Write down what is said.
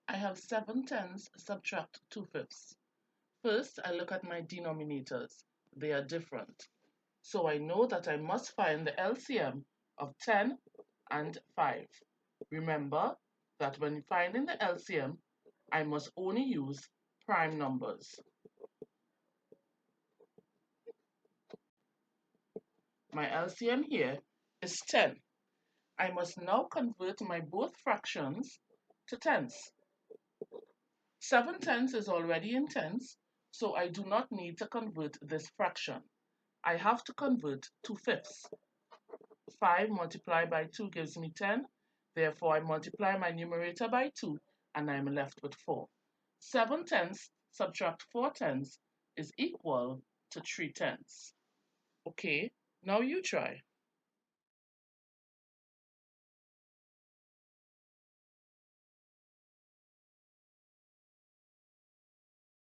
I have 7 tenths subtract 2 fifths. First, I look at my denominators. They are different. So I know that I must find the LCM of 10 and 5. Remember that when finding the LCM, I must only use prime numbers. My LCM here is 10. I must now convert my both fractions to tenths. 7 tenths is already in tenths, so I do not need to convert this fraction. I have to convert 2 fifths. 5 multiplied by 2 gives me 10. Therefore, I multiply my numerator by 2 and I'm left with 4. 7 tenths subtract 4 tenths is equal to 3 tenths. Okay, now you try.